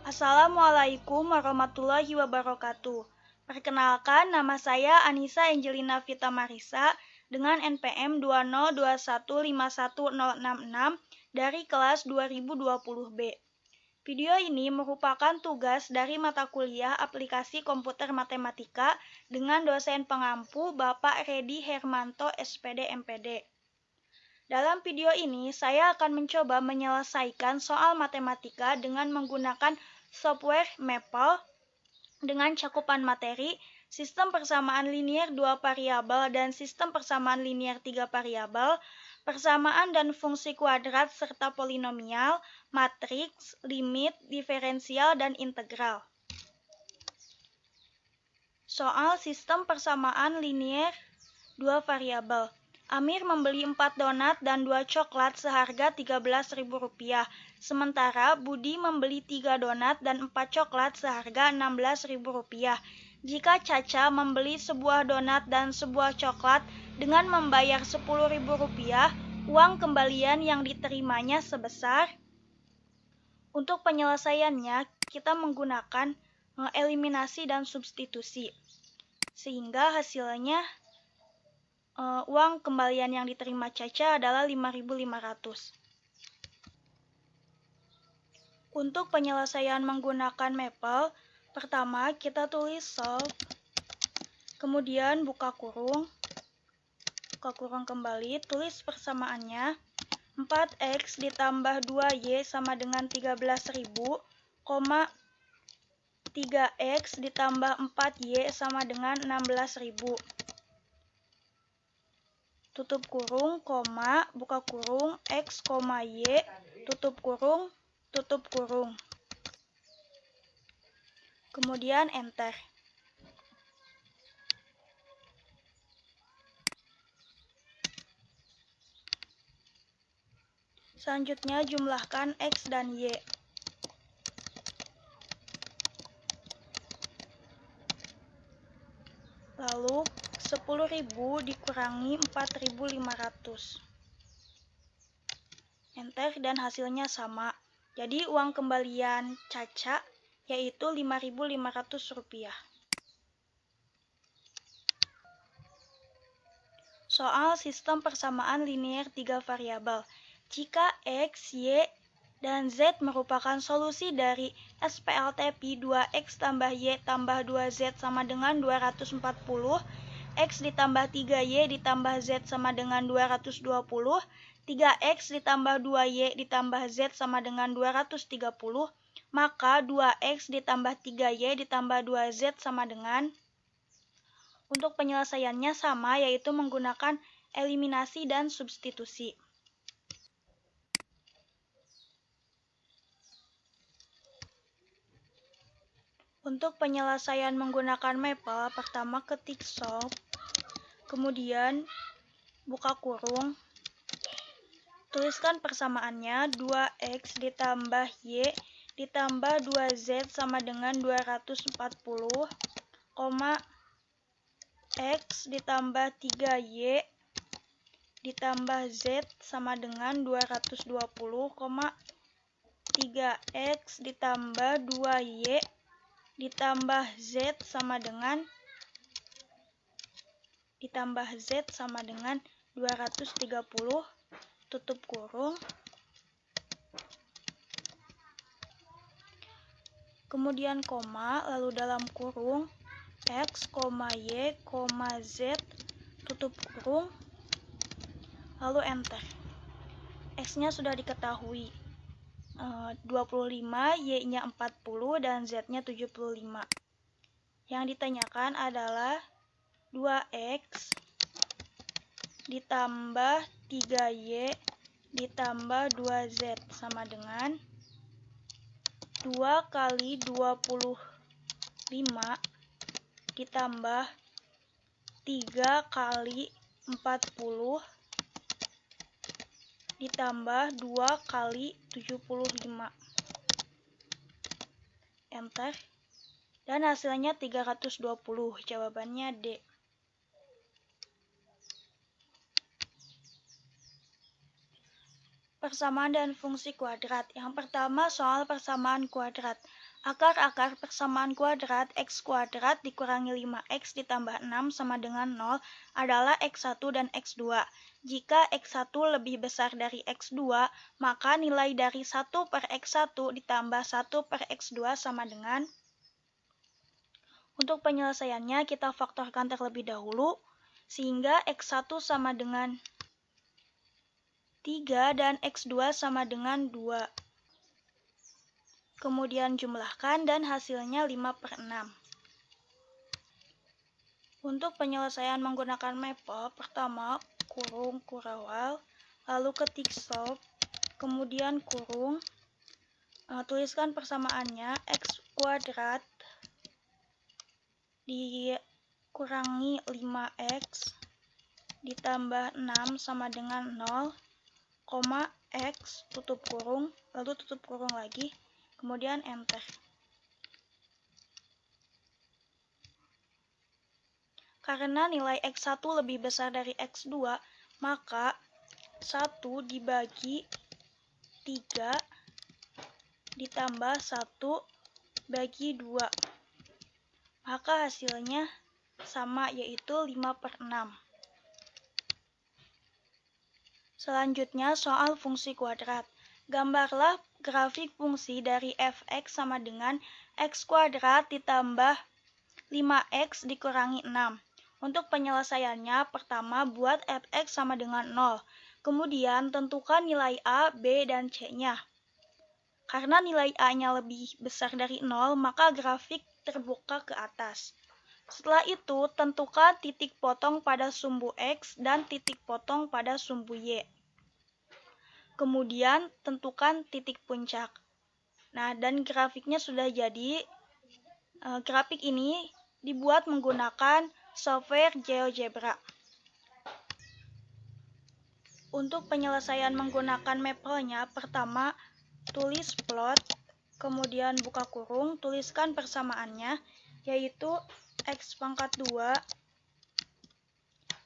Assalamualaikum warahmatullahi wabarakatuh. Perkenalkan, nama saya Anissa Angelina Vita Marisa dengan NPM 202151066 dari kelas 2020B. Video ini merupakan tugas dari mata kuliah Aplikasi Komputer Matematika dengan dosen pengampu Bapak Redi Hermanto SPD MPD. Dalam video ini, saya akan mencoba menyelesaikan soal matematika dengan menggunakan software Maple dengan cakupan materi, sistem persamaan linier 2 variabel dan sistem persamaan linier 3 variabel, persamaan dan fungsi kuadrat serta polinomial, matriks, limit, diferensial, dan integral. Soal sistem persamaan linier 2 variabel. Amir membeli 4 donat dan 2 coklat seharga Rp13.000, sementara Budi membeli 3 donat dan 4 coklat seharga Rp16.000. Jika Caca membeli sebuah donat dan sebuah coklat dengan membayar Rp10.000, uang kembalian yang diterimanya sebesar. Untuk penyelesaiannya, kita menggunakan eliminasi dan substitusi, sehingga hasilnya uang kembalian yang diterima Caca adalah Rp5.500. Untuk penyelesaian menggunakan Maple, pertama kita tulis solve, kemudian buka kurung kembali, tulis persamaannya 4x ditambah 2y sama dengan 13.000, 3x ditambah 4y sama dengan 16.000. Tutup kurung, koma, buka kurung, x, y, tutup kurung, kemudian enter. Selanjutnya jumlahkan x dan y. Lalu 10.000 dikurangi 4.500. Enter dan hasilnya sama. Jadi uang kembalian Caca yaitu Rp5.500. Soal sistem persamaan linier 3 variabel. Jika X, Y, dan Z merupakan solusi dari SPLT-Pi 2X tambah Y tambah 2Z sama dengan 240, X ditambah 3Y ditambah Z sama dengan 220, 3X ditambah 2Y ditambah Z sama dengan 230, maka 2X ditambah 3Y ditambah 2Z sama dengan. Untuk penyelesaiannya sama, yaitu menggunakan eliminasi dan substitusi. Untuk penyelesaian menggunakan Maple, pertama ketik solve, kemudian buka kurung, tuliskan persamaannya 2x ditambah y ditambah 2z sama dengan 240, x ditambah 3y ditambah z sama dengan 220, 3x ditambah 2y ditambah z sama dengan 230, tutup kurung, kemudian koma, lalu dalam kurung x, y, z, tutup kurung, lalu enter. X-nya sudah diketahui 25, Y-nya 40, dan Z-nya 75. Yang ditanyakan adalah 2X ditambah 3Y ditambah 2Z sama dengan 2 kali 25 ditambah 3 kali 40 ditambah 2 kali 75. Enter. Dan hasilnya 320. Jawabannya D. Persamaan dan fungsi kuadrat. Yang pertama soal persamaan kuadrat. Akar-akar persamaan kuadrat x kuadrat dikurangi 5x ditambah 6 sama dengan 0 adalah x1 dan x2. Jika x1 lebih besar dari x2, maka nilai dari 1 per x1 ditambah 1 per x2 sama dengan. Untuk penyelesaiannya kita faktorkan terlebih dahulu, sehingga x1 sama dengan 3 dan x2 sama dengan 2. Kemudian jumlahkan dan hasilnya 5 per 6. Untuk penyelesaian menggunakan maple, pertama kurung kurawal, lalu ketik solve, kemudian kurung, tuliskan persamaannya x kuadrat dikurangi 5x ditambah 6 sama dengan 0, x tutup kurung, lalu tutup kurung lagi, kemudian enter. Karena nilai x1 lebih besar dari x2, maka 1 dibagi 3 ditambah 1 bagi 2. Maka hasilnya sama, yaitu 5 per 6. Selanjutnya soal fungsi kuadrat. Gambarlah grafik fungsi dari fx sama dengan x kuadrat ditambah 5x dikurangi 6. Untuk penyelesaiannya, pertama buat fx sama dengan 0. Kemudian tentukan nilai a, b, dan c-nya. Karena nilai a-nya lebih besar dari 0, maka grafik terbuka ke atas. Setelah itu, tentukan titik potong pada sumbu x dan titik potong pada sumbu y. Kemudian, tentukan titik puncak. Nah, dan grafiknya sudah jadi. Grafik ini dibuat menggunakan software GeoGebra. Untuk penyelesaian menggunakan maple-nya, pertama tulis plot, kemudian buka kurung, tuliskan persamaannya, yaitu x pangkat 2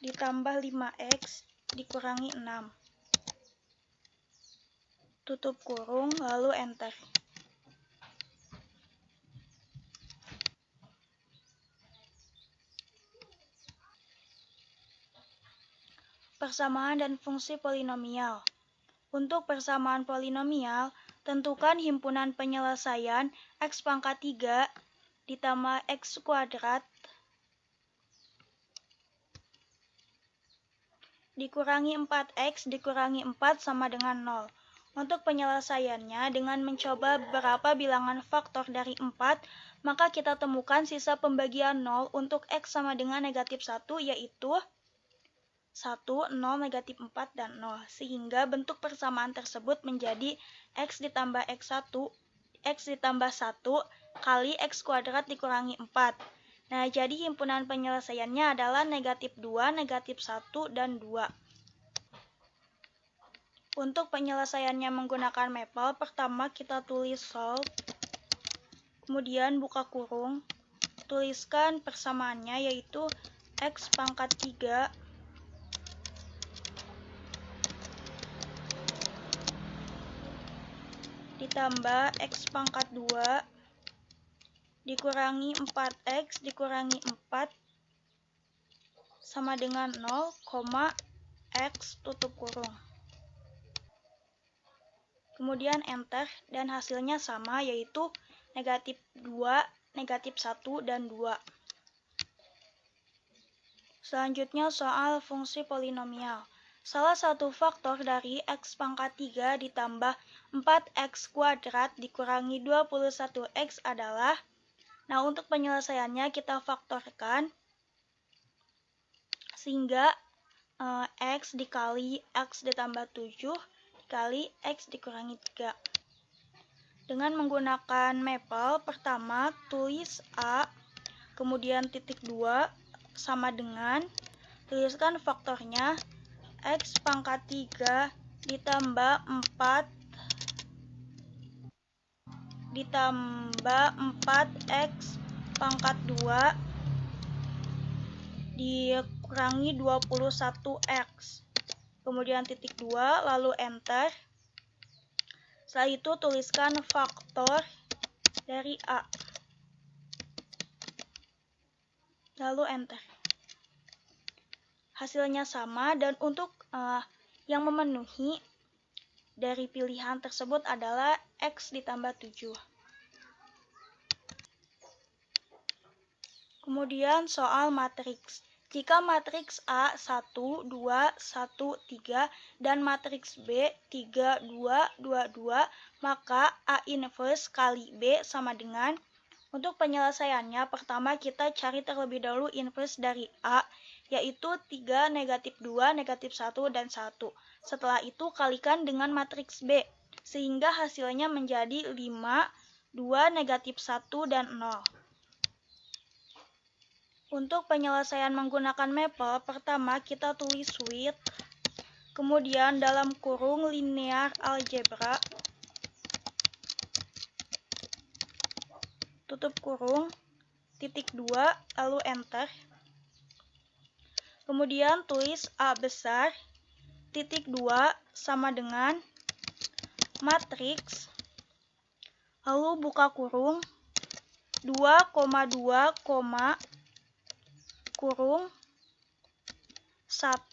ditambah 5x dikurangi 6. Tutup kurung, lalu enter. Persamaan dan fungsi polinomial. Untuk persamaan polinomial, tentukan himpunan penyelesaian x pangkat 3 ditambah x kuadrat dikurangi 4x dikurangi 4 sama dengan 0. Untuk penyelesaiannya, dengan mencoba beberapa bilangan faktor dari 4, maka kita temukan sisa pembagian 0 untuk x sama dengan negatif 1, yaitu 1, 0, negatif 4, dan 0. Sehingga bentuk persamaan tersebut menjadi x ditambah x1, x ditambah 1 kali x kuadrat dikurangi 4. Nah, jadi himpunan penyelesaiannya adalah negatif 2, negatif 1, dan 2. Untuk penyelesaiannya menggunakan maple, pertama kita tulis solve, kemudian buka kurung, tuliskan persamaannya, yaitu x pangkat 3 ditambah x pangkat 2 dikurangi 4x dikurangi 4 sama dengan 0, x tutup kurung. Kemudian enter, dan hasilnya sama, yaitu negatif 2, negatif 1, dan 2. Selanjutnya soal fungsi polinomial. Salah satu faktor dari x pangkat 3 ditambah 4x kuadrat dikurangi 21x adalah, nah untuk penyelesaiannya kita faktorkan, sehingga x dikali x ditambah 7 dikali x dikurangi 3. Dengan menggunakan maple, pertama tulis a, kemudian titik 2 sama dengan, tuliskan faktornya, x pangkat 3 ditambah 4 ditambah 4x pangkat 2 dikurangi 21x. Kemudian titik 2, lalu enter. Setelah itu tuliskan faktor dari A. Lalu enter. Hasilnya sama, dan untuk yang memenuhi dari pilihan tersebut adalah X ditambah 7. Kemudian soal matriks. Jika matriks A 1, 2, 1, 3 dan matriks B 3, 2, 2, 2, maka A inverse kali B sama dengan, untuk penyelesaiannya pertama kita cari terlebih dahulu inverse dari A, yaitu 3, negatif 2, negatif 1, dan 1. Setelah itu kalikan dengan matriks B, sehingga hasilnya menjadi 5, 2, negatif 1, dan 0. Untuk penyelesaian menggunakan maple, pertama kita tulis with, kemudian dalam kurung linear algebra, tutup kurung, titik 2, lalu enter. Kemudian tulis A besar, titik 2 sama dengan matriks, lalu buka kurung, 2,2, kurung 1,2,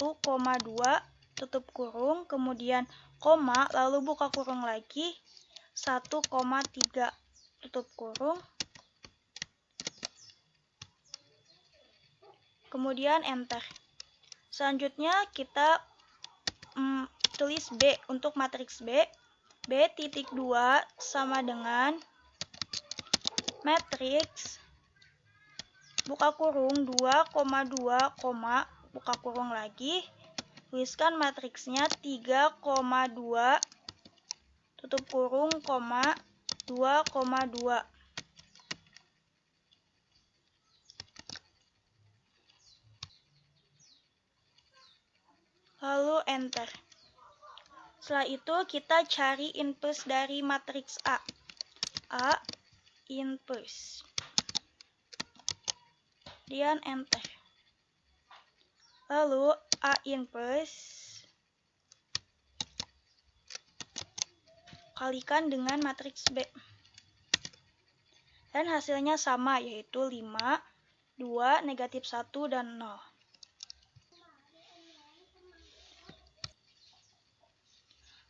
tutup kurung, kemudian koma, lalu buka kurung lagi, 1,3, tutup kurung, kemudian enter. Selanjutnya kita tulis B untuk matriks B. B titik 2 sama dengan matriks, buka kurung 2,2, buka kurung lagi, tuliskan matriksnya 3,2, tutup kurung, 2,2. Lalu enter. Setelah itu kita cari inverse dari matriks A. A inverse. Kemudian enter. Lalu A inverse kalikan dengan matriks B. Dan hasilnya sama, yaitu 5, 2, negatif 1, dan 0.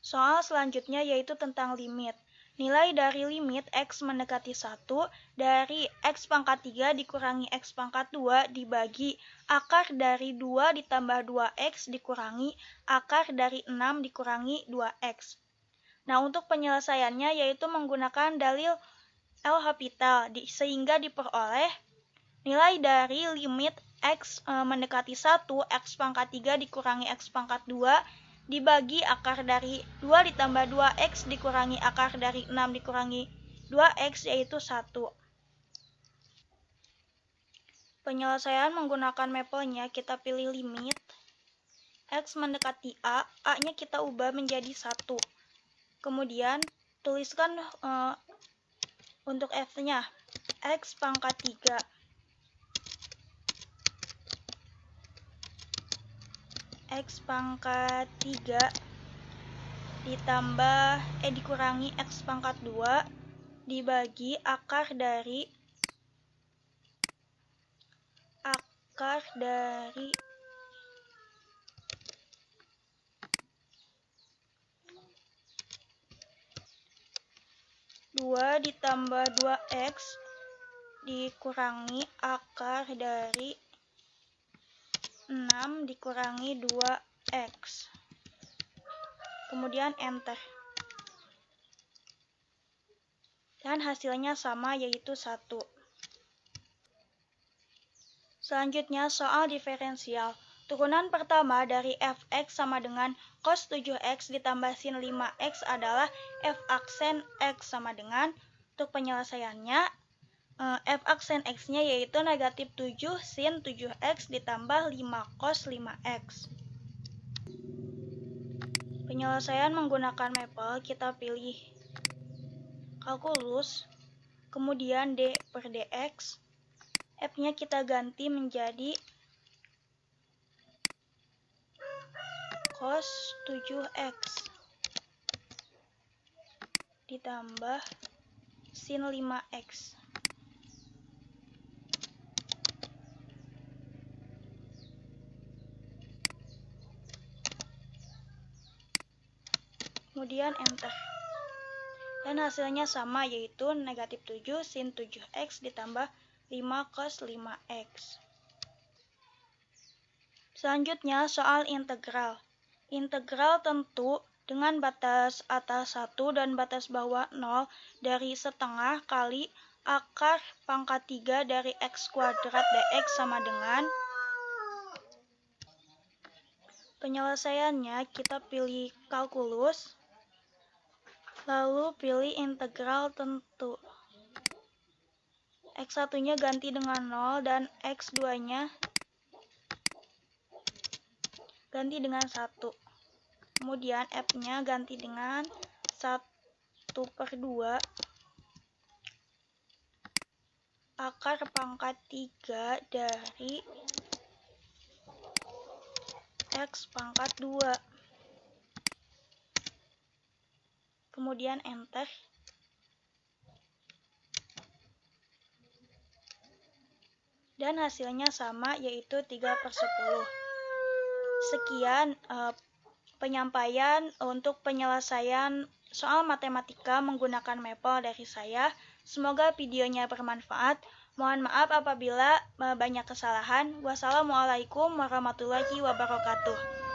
Soal selanjutnya yaitu tentang limit. Nilai dari limit X mendekati 1 dari X pangkat 3 dikurangi X pangkat 2 dibagi akar dari 2 ditambah 2X dikurangi akar dari 6 dikurangi 2X. Nah, untuk penyelesaiannya yaitu menggunakan dalil L'Hopital, sehingga diperoleh nilai dari limit X mendekati 1, X pangkat 3 dikurangi X pangkat 2 dibagi akar dari 2 ditambah 2X dikurangi akar dari 6 dikurangi 2X, yaitu 1. Penyelesaian menggunakan maple-nya, kita pilih limit X mendekati A, A-nya kita ubah menjadi 1. Kemudian tuliskan untuk F-nya, X pangkat 3 X pangkat 3 dikurangi X pangkat 2 dibagi akar dari 2 ditambah 2X dikurangi akar dari 6 dikurangi 2X. Kemudian enter. Dan hasilnya sama, yaitu 1. Selanjutnya soal diferensial. Turunan pertama dari fx sama dengan cos 7x ditambah sin 5x adalah f aksen x sama dengan, untuk penyelesaiannya, f aksen x-nya yaitu negatif 7 sin 7x ditambah 5 cos 5x. Penyelesaian menggunakan maple, kita pilih kalkulus, kemudian d per dx, f-nya kita ganti menjadi cos 7x ditambah sin 5x. Kemudian enter. Dan hasilnya sama, yaitu negatif 7 sin 7x ditambah 5 cos 5x. Selanjutnya soal integral. Integral tentu dengan batas atas 1 dan batas bawah 0 dari setengah kali akar pangkat 3 dari x kuadrat dx sama dengan. Penyelesaiannya kita pilih kalkulus, lalu pilih integral tentu. X1-nya ganti dengan 0 dan X2-nya ganti dengan 1. Kemudian F-nya ganti dengan 1/2 akar pangkat 3 dari X pangkat 2. Kemudian enter. Dan hasilnya sama, yaitu 3/10. Sekian penyampaian untuk penyelesaian soal matematika menggunakan Maple dari saya. Semoga videonya bermanfaat. Mohon maaf apabila banyak kesalahan. Wassalamualaikum warahmatullahi wabarakatuh.